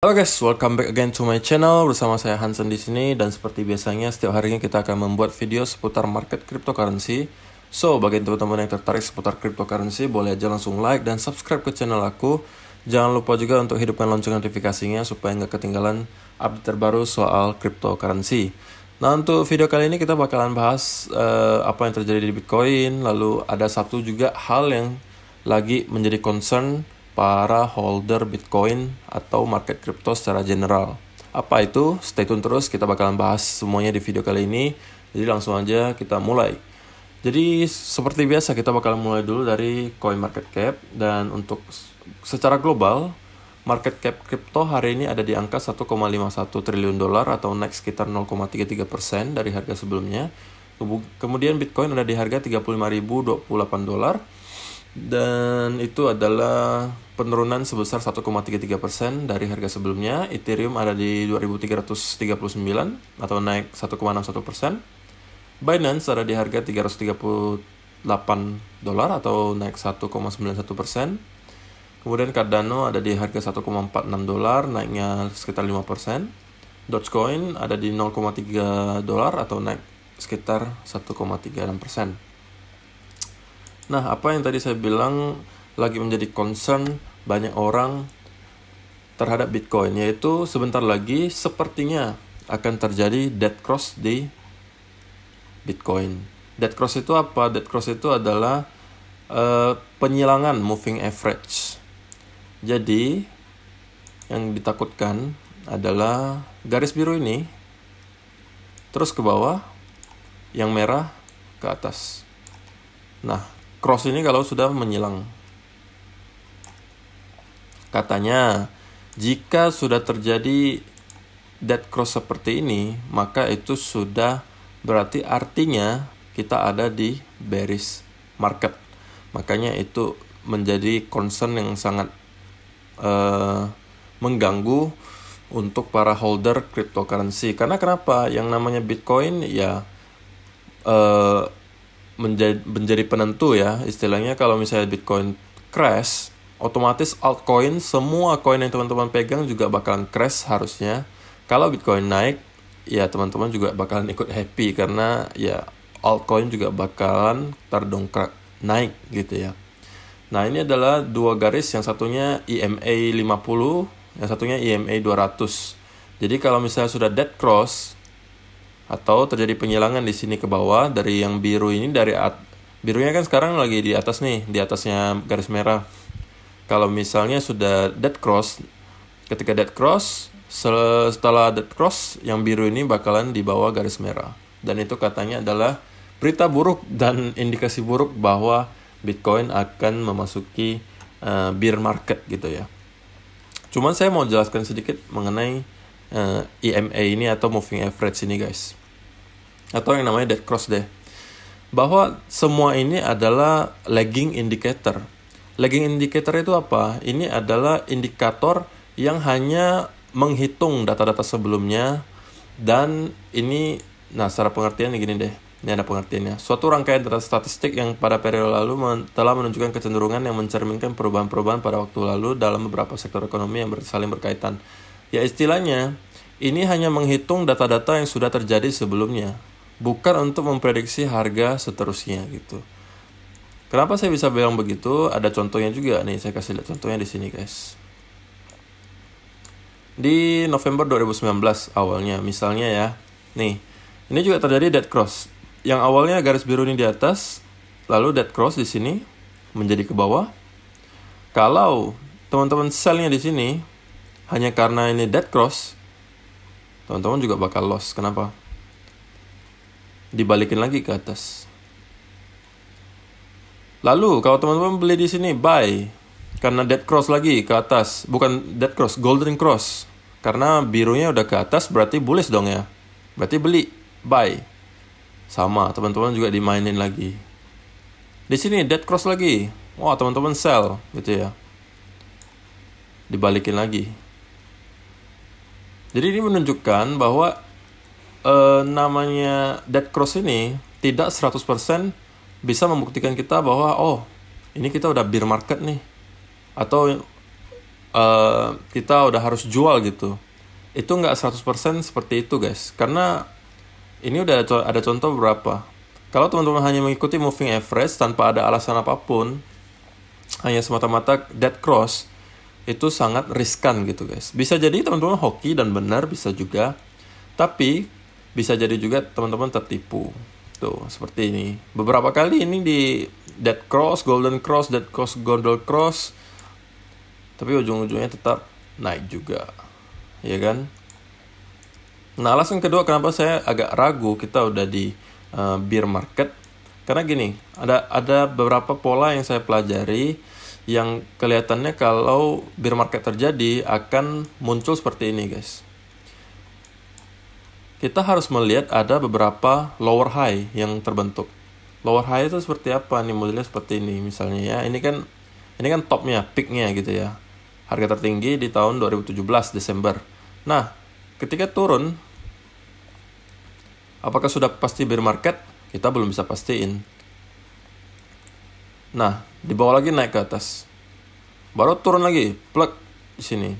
Halo guys, welcome back again to my channel. Bersama saya Hansen di sini, dan seperti biasanya setiap harinya kita akan membuat video seputar market cryptocurrency. So, bagi teman-teman yang tertarik seputar cryptocurrency, boleh aja langsung like dan subscribe ke channel aku. Jangan lupa juga untuk hidupkan lonceng notifikasinya supaya nggak ketinggalan update terbaru soal cryptocurrency. Nah, untuk video kali ini kita bakalan bahas apa yang terjadi di Bitcoin. Lalu ada satu juga hal yang lagi menjadi concern para holder Bitcoin atau market crypto secara general. Apa itu? Stay tune terus, kita bakalan bahas semuanya di video kali ini. Jadi langsung aja kita mulai. Jadi seperti biasa kita bakalan mulai dulu dari coin market cap. Dan untuk secara global, market cap crypto hari ini ada di angka 1,51 triliun dolar atau naik sekitar 0,33% dari harga sebelumnya. Kemudian Bitcoin ada di harga 35.028 dolar. Dan itu adalah penurunan sebesar 1,33% dari harga sebelumnya. Ethereum ada di 2.339 atau naik 1,61%. Binance ada di harga 338 dolar atau naik 1,91%. Kemudian Cardano ada di harga 1,46 dolar, naiknya sekitar 5%. Dogecoin ada di 0,3 dolar atau naik sekitar 1,36%. Nah, apa yang tadi saya bilang lagi menjadi concern banyak orang terhadap Bitcoin, yaitu sebentar lagi sepertinya akan terjadi dead cross di Bitcoin. Dead cross itu apa? Dead cross itu adalah penyilangan moving average. Jadi, yang ditakutkan adalah garis biru ini terus ke bawah, yang merah ke atas. Nah, cross ini kalau sudah menyilang, katanya jika sudah terjadi dead cross seperti ini, maka itu sudah berarti artinya kita ada di bearish market. Makanya itu menjadi concern yang sangat mengganggu untuk para holder cryptocurrency. Karena kenapa? Yang namanya Bitcoin ya menjadi penentu ya, istilahnya kalau misalnya Bitcoin crash, otomatis altcoin, semua koin yang teman-teman pegang juga bakalan crash harusnya. Kalau Bitcoin naik, ya teman-teman juga bakalan ikut happy karena ya altcoin juga bakalan terdongkrak naik gitu ya. Nah, ini adalah dua garis, yang satunya EMA 50, yang satunya EMA 200. Jadi kalau misalnya sudah dead cross atau terjadi penyilangan di sini ke bawah dari yang biru ini, birunya kan sekarang lagi di atas nih, di atasnya garis merah. Kalau misalnya sudah dead cross, ketika dead cross, setelah dead cross, yang biru ini bakalan di bawah garis merah. Dan itu katanya adalah berita buruk dan indikasi buruk bahwa Bitcoin akan memasuki bear market gitu ya. Cuman saya mau jelaskan sedikit mengenai EMA ini atau moving average ini guys, atau yang namanya dead cross deh, bahwa semua ini adalah lagging indicator. Lagging indicator itu apa? Ini adalah indikator yang hanya menghitung data-data sebelumnya, dan ini, nah secara pengertian gini deh, ini ada pengertiannya. Suatu rangkaian data statistik yang pada periode lalu telah menunjukkan kecenderungan yang mencerminkan perubahan-perubahan pada waktu lalu dalam beberapa sektor ekonomi yang saling berkaitan. Ya istilahnya, ini hanya menghitung data-data yang sudah terjadi sebelumnya, bukan untuk memprediksi harga seterusnya gitu. Kenapa saya bisa bilang begitu? Ada contohnya juga nih, saya kasih lihat contohnya di sini guys. Di November 2019 awalnya, misalnya ya, nih, ini juga terjadi dead cross. Yang awalnya garis biru ini di atas, lalu dead cross di sini menjadi ke bawah. Kalau teman-teman sell-nya di sini hanya karena ini dead cross, teman-teman juga bakal loss. Kenapa? Dibalikin lagi ke atas. Lalu kalau teman-teman beli di sini buy karena dead cross lagi ke atas, bukan dead cross, golden cross. Karena birunya udah ke atas berarti bullish dong ya. Berarti beli, buy. Sama, teman-teman juga dimainin lagi. Di sini dead cross lagi. Wah, teman-teman sell gitu ya. Dibalikin lagi. Jadi ini menunjukkan bahwa namanya dead cross ini tidak 100% bisa membuktikan kita bahwa oh, ini kita udah bear market nih, atau kita udah harus jual gitu. Itu nggak 100% seperti itu guys, karena ini udah ada contoh beberapa. Kalau teman-teman hanya mengikuti moving average tanpa ada alasan apapun, hanya semata-mata dead cross, itu sangat riskan gitu guys. Bisa jadi teman-teman hoki dan benar, bisa juga, tapi bisa jadi juga teman-teman tertipu. Tuh, seperti ini. Beberapa kali ini di dead cross, golden cross, dead cross, golden cross, tapi ujung-ujungnya tetap naik juga, ya kan? Nah, alasan kedua kenapa saya agak ragu kita udah di bear market, karena gini, ada beberapa pola yang saya pelajari yang kelihatannya kalau bear market terjadi akan muncul seperti ini guys. Kita harus melihat ada beberapa lower high yang terbentuk. Lower high itu seperti apa nih, modelnya seperti ini misalnya ya. Ini kan topnya, peaknya gitu ya. Harga tertinggi di tahun 2017 Desember. Nah, ketika turun, apakah sudah pasti bear market? Kita belum bisa pastiin. Nah, di bawah lagi naik ke atas. Baru turun lagi, plug di sini.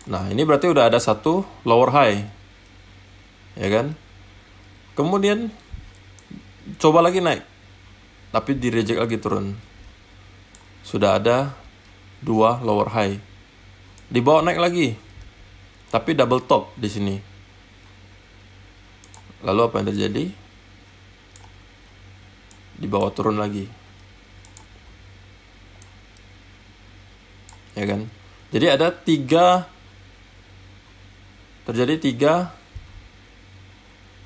Nah, ini berarti udah ada satu lower high. Ya kan? Kemudian coba lagi naik. Tapi di reject lagi turun. Sudah ada dua lower high. Di bawah naik lagi. Tapi double top di sini. Lalu apa yang terjadi? Di bawah turun lagi. Ya kan? Jadi ada terjadi tiga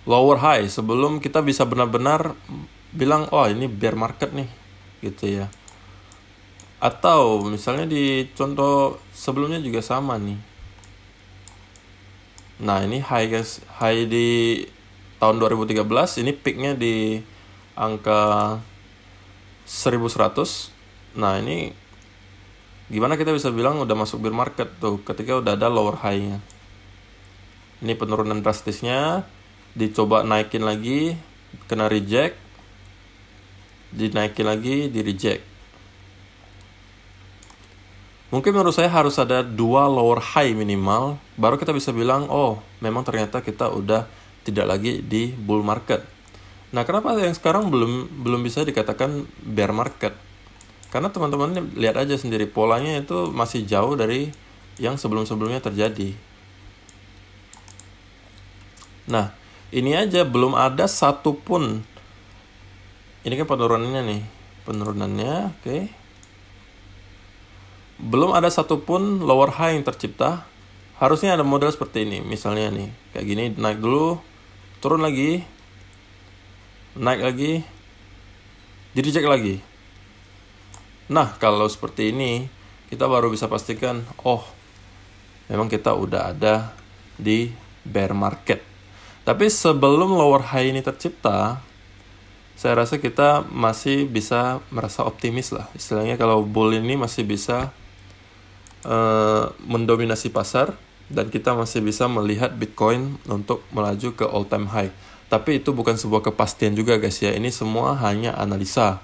lower high sebelum kita bisa benar-benar bilang, oh ini bear market nih, gitu ya. Atau misalnya di contoh sebelumnya juga sama nih. Nah, ini high guys, high di tahun 2013, ini peaknya di angka 1100. Nah, ini gimana kita bisa bilang udah masuk bear market tuh ketika udah ada lower high-nya. Ini penurunan drastisnya, dicoba naikin lagi, kena reject, dinaikin lagi, di reject. Mungkin menurut saya harus ada dua lower high minimal, baru kita bisa bilang, oh memang ternyata kita udah tidak lagi di bull market. Nah, kenapa yang sekarang belum bisa dikatakan bear market? Karena teman-teman lihat aja sendiri, polanya itu masih jauh dari yang sebelum-sebelumnya terjadi. Nah, ini aja belum ada satupun. Ini kan penurunannya nih, penurunannya, oke. Belum ada satupun lower high yang tercipta. Harusnya ada model seperti ini, misalnya nih, kayak gini, naik dulu, turun lagi, naik lagi, di reject lagi. Nah, kalau seperti ini, kita baru bisa pastikan, oh, memang kita udah ada di bear market. Tapi sebelum lower high ini tercipta, saya rasa kita masih bisa merasa optimis lah. Istilahnya kalau bull ini masih bisa mendominasi pasar, dan kita masih bisa melihat Bitcoin untuk melaju ke all time high. Tapi itu bukan sebuah kepastian juga guys ya. Ini semua hanya analisa.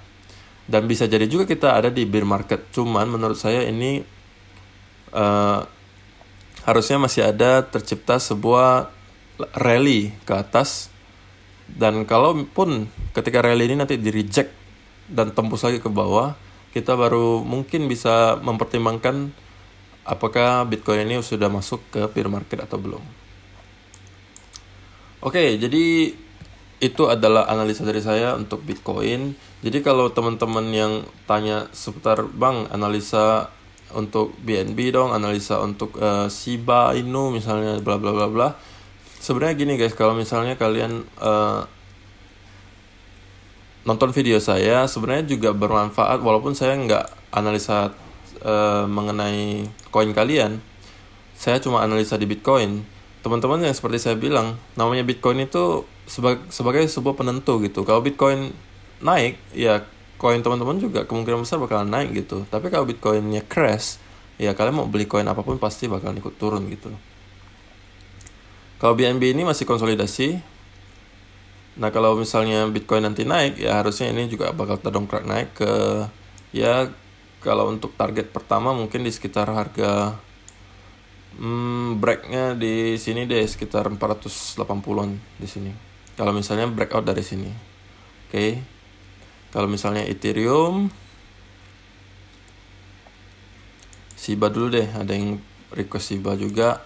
Dan bisa jadi juga kita ada di bear market. Cuman menurut saya ini harusnya masih ada tercipta sebuah rally ke atas, dan kalaupun ketika rally ini nanti di reject dan tembus lagi ke bawah, kita baru mungkin bisa mempertimbangkan apakah Bitcoin ini sudah masuk ke bear market atau belum. Oke, jadi itu adalah analisa dari saya untuk Bitcoin. Jadi kalau teman-teman yang tanya seputar, Bang, analisa untuk BNB dong, analisa untuk Shiba Inu misalnya, bla bla bla bla. Sebenarnya gini guys, kalau misalnya kalian nonton video saya, sebenarnya juga bermanfaat walaupun saya nggak analisa mengenai koin kalian. Saya cuma analisa di Bitcoin. Teman-teman yang seperti saya bilang, namanya Bitcoin itu sebagai sebuah penentu gitu. Kalau Bitcoin naik, ya koin teman-teman juga kemungkinan besar bakalan naik gitu. Tapi kalau Bitcoinnya crash, ya kalian mau beli koin apapun pasti bakalan ikut turun gitu. Kalau BNB ini masih konsolidasi. Nah, kalau misalnya Bitcoin nanti naik, ya harusnya ini juga bakal terdongkrak naik ke ya Kalau untuk target pertama mungkin di sekitar harga breaknya di sini deh, sekitar 480-an di sini. Kalau misalnya breakout dari sini. Oke. Kalau misalnya Ethereum, Shiba dulu deh, ada yang request Shiba juga.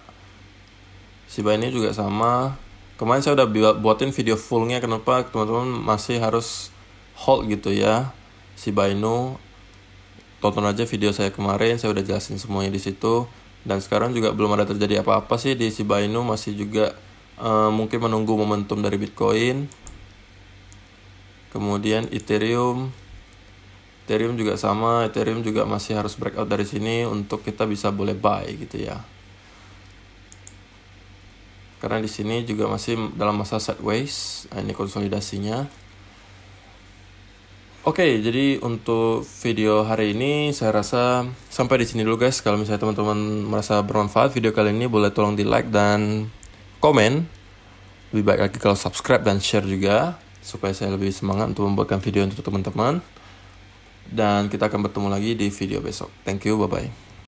Shiba ini juga sama. Kemarin saya udah buatin video fullnya, kenapa teman-teman masih harus hold gitu ya. Shiba Inu, tonton aja video saya kemarin, saya udah jelasin semuanya di situ. Dan sekarang juga belum ada terjadi apa-apa sih di Shiba Inu, masih juga mungkin menunggu momentum dari Bitcoin. Kemudian Ethereum juga sama, Ethereum juga masih harus breakout dari sini untuk kita bisa boleh buy gitu ya. Karena di sini juga masih dalam masa sideways. Nah, ini konsolidasinya. Oke, jadi untuk video hari ini saya rasa sampai di sini dulu guys. Kalau misalnya teman-teman merasa bermanfaat video kali ini, boleh tolong di like dan komen. Lebih baik lagi kalau subscribe dan share juga, supaya saya lebih semangat untuk membuatkan video untuk teman-teman. Dan kita akan bertemu lagi di video besok. Thank you, bye-bye.